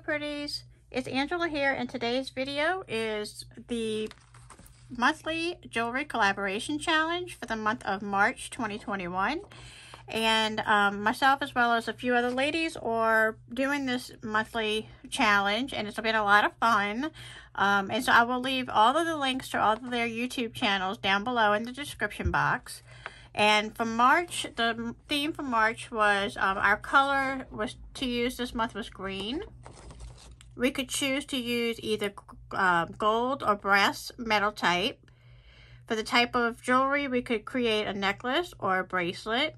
Pretties, it's Angela here, and today's video is the monthly jewelry collaboration challenge for the month of March 2021. And myself, as well as a few other ladies, are doing this monthly challenge, and it's been a lot of fun. And so I will leave all of the links to all of their YouTube channels down below in the description box. And for March, the theme for March was our color was to use this month was green. We could choose to use either gold or brass metal type. For the type of jewelry, we could create a necklace or a bracelet.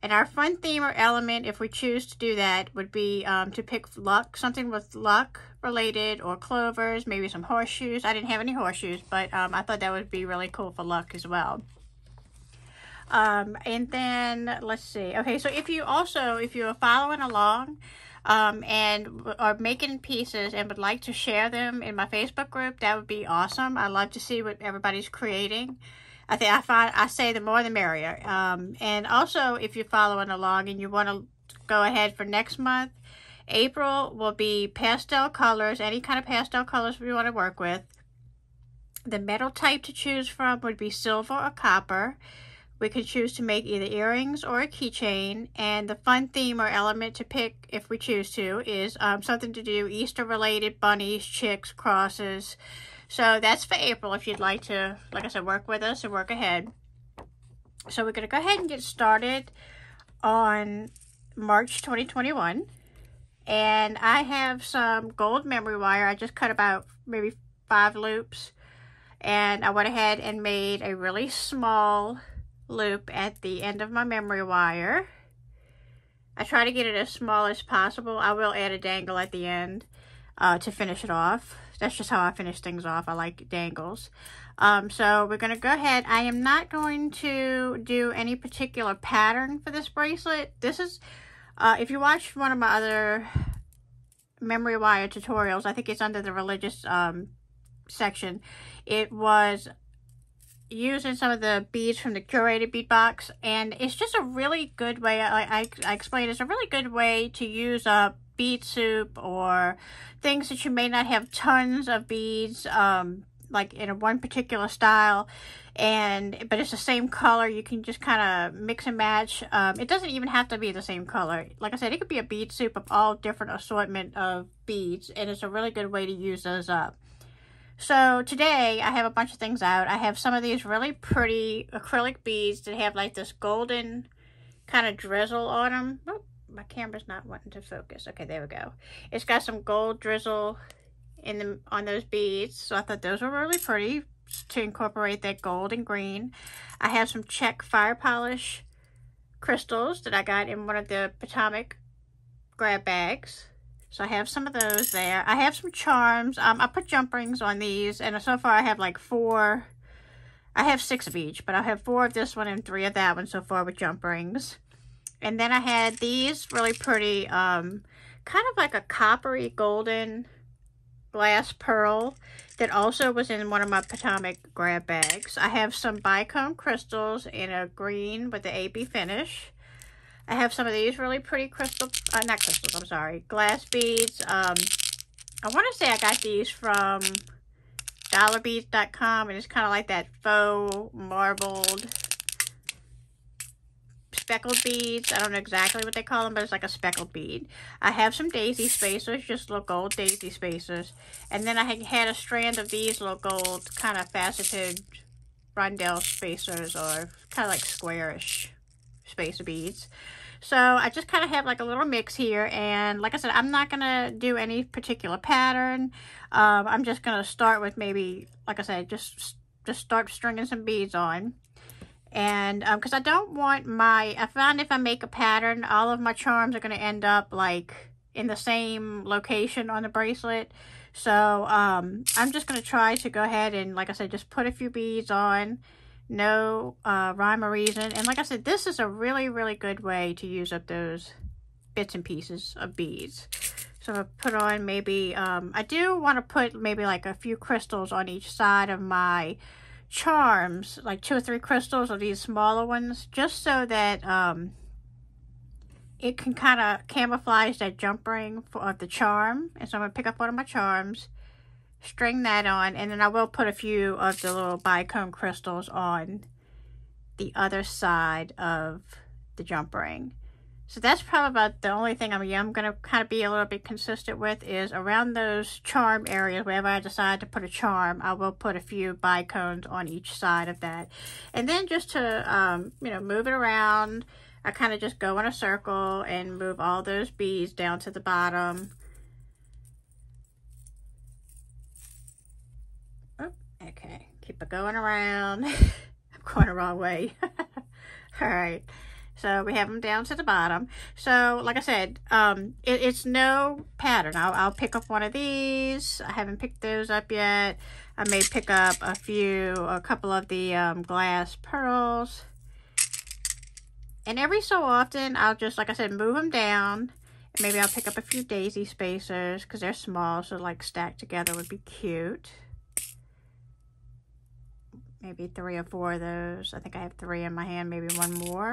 And our fun theme or element, if we choose to do that, would be to pick luck, something with luck related, or clovers, maybe some horseshoes. I didn't have any horseshoes, but I thought that would be really cool for luck as well. And then let's see. Okay, so if you are following along and are making pieces and would like to share them in my Facebook group, that would be awesome. I love to see what everybody's creating. I say the more the merrier. And also, if you're following along and you want to go ahead for next month, April will be pastel colors, any kind of pastel colors we want to work with. The metal type to choose from would be silver or copper. We could choose to make either earrings or a keychain, and the fun theme or element to pick, if we choose to, is something to do Easter related, bunnies, chicks, crosses. So that's for April if you'd like to, like I said, work with us and work ahead. So we're going to go ahead and get started on March 2021. And I have some gold memory wire. I just cut about maybe 5 loops. And I went ahead and made a really small loop at the end of my memory wire. I try to get it as small as possible. I will add a dangle at the end to finish it off. That's just how I finish things off. I like dangles. So we're going to go ahead. I am not going to do any particular pattern for this bracelet. This is, if you watched one of my other memory wire tutorials, I think it's under the religious section, it was using some of the beads from the curated bead box, and it's just a really good way, I explained, it's a really good way to use up bead soup or things that you may not have tons of beads like in one particular style, but it's the same color. You can just kind of mix and match. It doesn't even have to be the same color. Like I said, it could be a bead soup of all different assortment of beads, and it's a really good way to use those up. So today I have a bunch of things out. I have some of these really pretty acrylic beads that have like this golden kind of drizzle on them. Oh, my camera's not wanting to focus. Okay, there we go. It's got some gold drizzle on those beads. So I thought those were really pretty to incorporate that gold and green. I have some Czech fire polish crystals that I got in one of the Potomac grab bags. So I have some of those there. I have some charms. I put jump rings on these, and so far I have like 4. I have 6 of each, but I have 4 of this one and 3 of that one so far with jump rings. And then I had these really pretty, kind of like a coppery golden glass pearl that also was in one of my Potomac grab bags. I have some bicone crystals in a green with the AB finish. I have some of these really pretty glass beads. I want to say I got these from dollarbeads.com, and it's kind of like that faux marbled speckled beads. I don't know exactly what they call them, but it's like a speckled bead. I have some daisy spacers, just little gold daisy spacers. And then I had a strand of these little gold kind of faceted rondelle spacers, or kind of like squarish spacer beads. So I just kind of have like a little mix here, and like I said, I'm not gonna do any particular pattern. I'm just gonna start with maybe, like I said, just start stringing some beads on. And because I don't want I find if I make a pattern, all of my charms are going to end up like in the same location on the bracelet. So I'm just going to try to go ahead and, like I said, just put a few beads on. No rhyme or reason. And like I said, this is a really, really good way to use up those bits and pieces of beads. So I'm going to put on maybe, I do want to put maybe like a few crystals on each side of my charms, like 2 or 3 crystals of these smaller ones, just so that it can kind of camouflage that jump ring of the charm. And so I'm going to pick up one of my charms, string that on, and then I will put a few of the little bicone crystals on the other side of the jump ring. So that's probably about the only thing I'm going to kind of be a little bit consistent with is around those charm areas. Wherever I decide to put a charm, I will put a few bicones on each side of that. And then just to, you know, move it around, I kind of just go in a circle and move all those beads down to the bottom. Oh, okay, keep it going around. I'm going the wrong way. All right. So we have them down to the bottom. So like I said, it's no pattern. I'll pick up one of these. I haven't picked those up yet. I may pick up a couple of the glass pearls. And every so often, I'll just, like I said, move them down. And maybe I'll pick up a few daisy spacers because they're small. So like stacked together would be cute. Maybe 3 or 4 of those. I think I have 3 in my hand, maybe one more.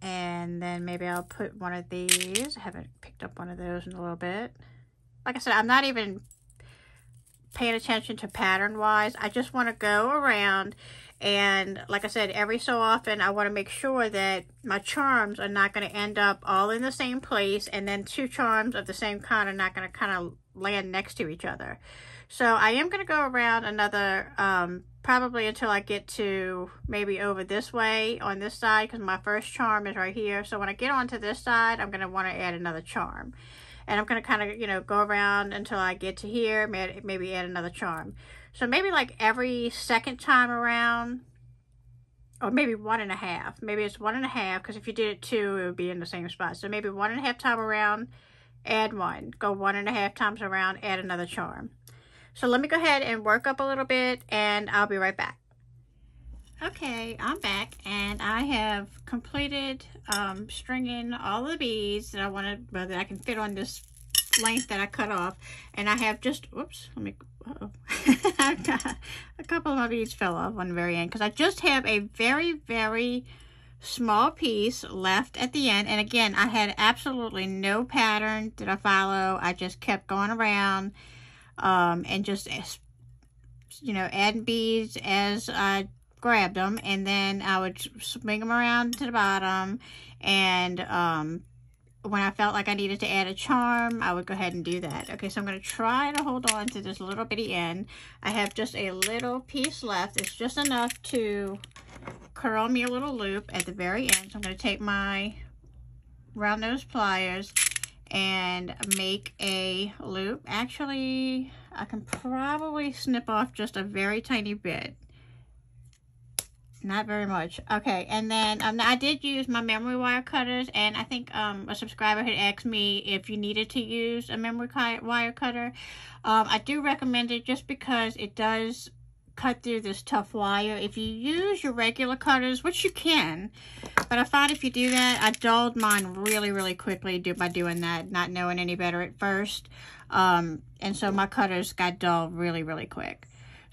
And then maybe I'll put one of these. I haven't picked up one of those in a little bit. Like I said, I'm not even paying attention to pattern wise. I just want to go around, and like I said, every so often I want to make sure that my charms are not going to end up all in the same place, and then 2 charms of the same kind are not going to kind of land next to each other. So I am going to go around another probably until I get to maybe over this way on this side, because my first charm is right here. So when I get onto this side, I'm going to want to add another charm. And I'm going to kind of, you know, go around until I get to here, maybe add another charm. So maybe like every second time around, or maybe 1.5. Maybe it's 1.5, because if you did it 2, it would be in the same spot. So maybe 1.5 time around, add 1. Go 1.5 times around, add another charm. So let me go ahead and work up a little bit, and I'll be right back. Okay, I'm back, and I have completed stringing all the beads that I wanted, that I can fit on this length that I cut off. And I have just, whoops, let me, a couple of my beads fell off on the very end, because I just have a very, very small piece left at the end. And again, I had absolutely no pattern that I follow. I just kept going around and just, you know, adding beads as I grabbed them, and then I would swing them around to the bottom, and when I felt like I needed to add a charm, I would go ahead and do that. Okay, so I'm going to try to hold on to this little bitty end. I have just a little piece left. It's just enough to curl me a little loop at the very end. So I'm going to take my round nose pliers and make a loop. Actually, I can probably snip off just a very tiny bit. Not very much. Okay, and then I did use my memory wire cutters, and I think a subscriber had asked me if you needed to use a memory wire cutter. I do recommend it just because it does cut through this tough wire. If you use your regular cutters, which you can, but I found if you do that, I dulled mine really, really quickly by doing that, not knowing any better at first. And so my cutters got dull really, really quick.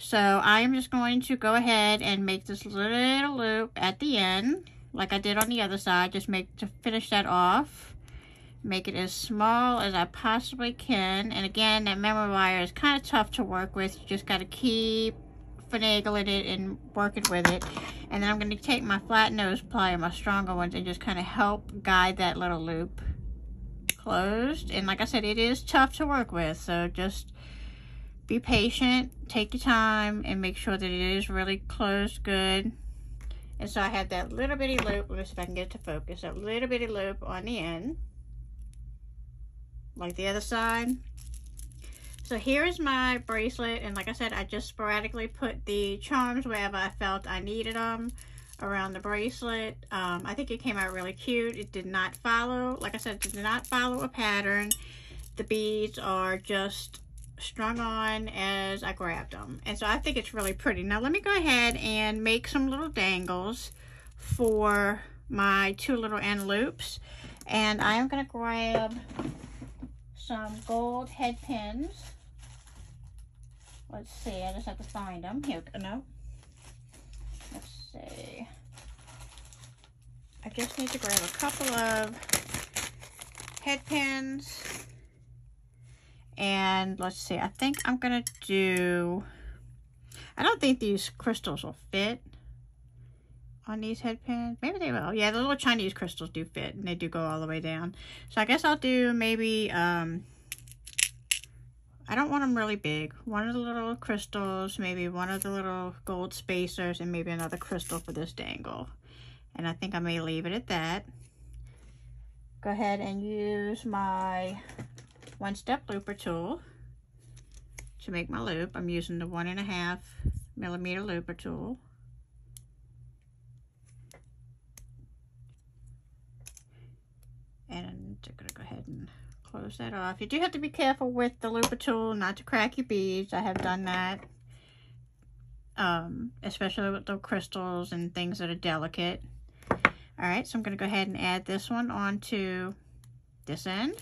So I am just going to go ahead and make this little loop at the end, like I did on the other side. Just to finish that off, make it as small as I possibly can. And again, that memory wire is kind of tough to work with. You just got to keep finagling it and working with it. And then I'm going to take my flat nose plier, my stronger ones, and just kind of help guide that little loop closed. And like I said, it is tough to work with, so just be patient, take your time, and make sure that it is really closed good. And so I have that little bitty loop. Let me see if I can get it to focus. That little bitty loop on the end, like the other side. So here is my bracelet, and like I said, I just sporadically put the charms wherever I felt I needed them around the bracelet. I think it came out really cute. It did not follow, like I said, it did not follow a pattern. The beads are just strung on as I grabbed them, and so I think it's really pretty. Now let me go ahead and make some little dangles for my 2 little end loops, and I am going to grab some gold head pins. Let's see, I just have to find them. Here, no. I just need to grab a couple of head pins. And let's see, I think I'm gonna do, I don't think these crystals will fit on these head pins. Maybe they will. Yeah, the little Chinese crystals do fit, and they do go all the way down. So I guess I'll do maybe, I don't want them really big. One of the little crystals, maybe one of the little gold spacers, and maybe another crystal for this dangle. And I think I may leave it at that. Go ahead and use my one-step looper tool to make my loop. I'm using the 1.5 millimeter looper tool. And I'm gonna go ahead and close that off. You do have to be careful with the looper tool not to crack your beads. I have done that, especially with the crystals and things that are delicate. All right, so I'm gonna go ahead and add this one onto this end.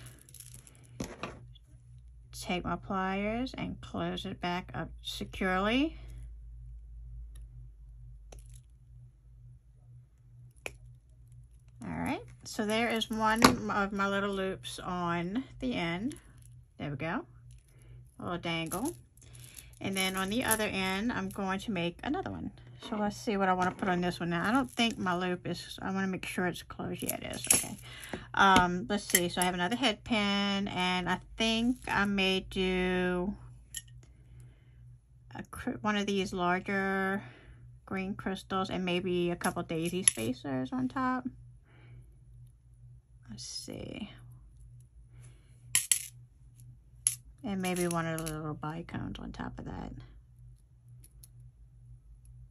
Take my pliers and close it back up securely. All right, so there is one of my little loops on the end. There we go, a little dangle. And then on the other end, I'm going to make another one. So let's see what I want to put on this one now. I don't think my loop is, I want to make sure it's closed. Yeah, it is. Okay. Let's see. So I have another head pin, and I think I may do one of these larger green crystals and maybe a couple daisy spacers on top. Let's see. And maybe one of the little bicones on top of that.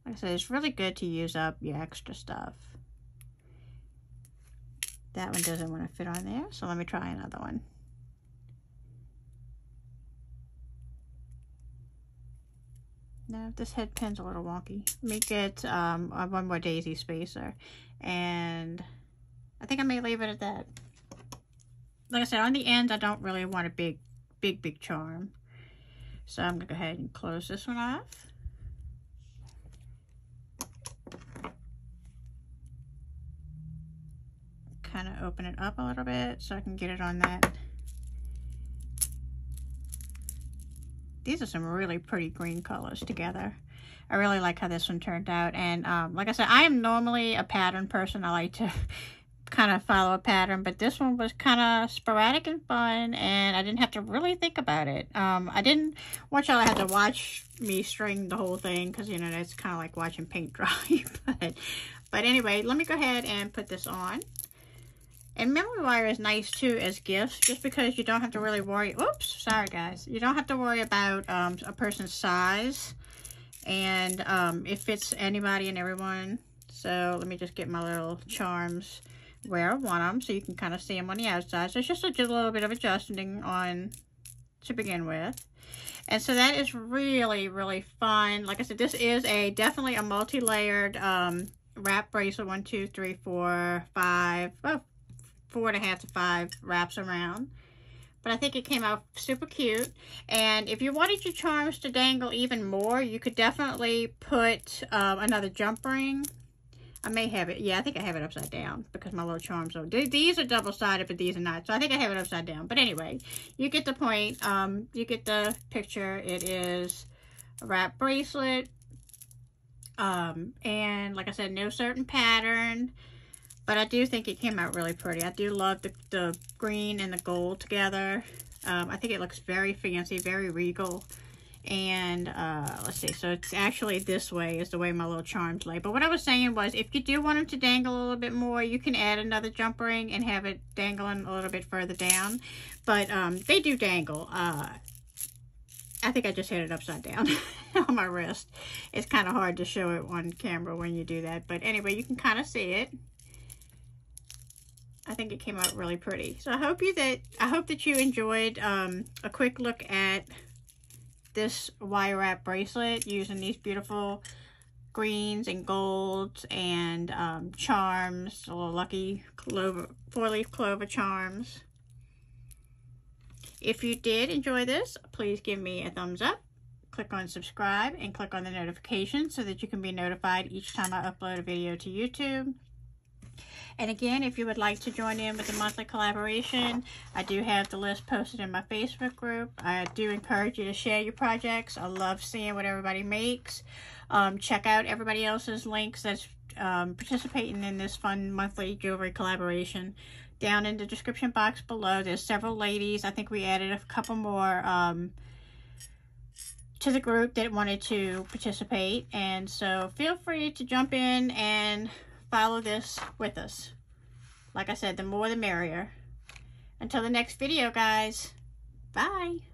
Like I said, it's really good to use up your extra stuff. That one doesn't want to fit on there, so let me try another one. No, this head pin's a little wonky. Let me get one more daisy spacer, and I think I may leave it at that. Like I said, on the ends, I don't really want a big charm. So I'm gonna go ahead and close this one off. Kind of open it up a little bit so I can get it on that. These are some really pretty green colors together. I really like how this one turned out. And like I said, I am normally a pattern person. I like to kind of follow a pattern, but this one was kind of sporadic and fun, and I didn't have to really think about it. I didn't want y'all to have to watch me string the whole thing, because you know that's kind of like watching paint dry. but anyway, let me go ahead and put this on. And memory wire is nice too as gifts, just because you don't have to really worry. Oops, sorry guys. You don't have to worry about a person's size, and it fits anybody and everyone. So let me just get my little charms where I want them, so you can kind of see them on the outside. So it's just a little bit of adjusting on to begin with. And so that is really, really fun. Like I said, this is definitely a multi-layered wrap bracelet. 1, 2, 3, 4, 5. Oh, 4.5 to 5 wraps around. But I think it came out super cute. And if you wanted your charms to dangle even more, you could definitely put another jump ring. I may have it. Yeah, I think I have it upside down because my little charms are. These are double-sided, but these are not. So I think I have it upside down. But anyway, you get the point. You get the picture. It is a wrap bracelet. And like I said, no certain pattern. But I do think it came out really pretty. I do love the green and the gold together. I think it looks very fancy, very regal. And let's see, so it's actually this way is the way my little charms lay. But what I was saying was, if you do want them to dangle a little bit more, you can add another jump ring and have it dangling a little bit further down. But they do dangle. I think I just had it upside down on my wrist. It's kind of hard to show it on camera when you do that. But anyway, you can kind of see it. I think it came out really pretty. So I hope that you enjoyed a quick look at this wire wrap bracelet using these beautiful greens and golds and charms, a little lucky clover, 4-leaf clover charms. If you did enjoy this, please give me a thumbs up, click on subscribe, and click on the notification so that you can be notified each time I upload a video to YouTube. And again, if you would like to join in with the monthly collaboration, I do have the list posted in my Facebook group. I do encourage you to share your projects. I love seeing what everybody makes. Check out everybody else's links that's participating in this fun monthly jewelry collaboration down in the description box below. There's several ladies. I think we added a couple more to the group that wanted to participate, and so feel free to jump in and follow this with us. Like I said, the more the merrier. Until the next video, guys. Bye.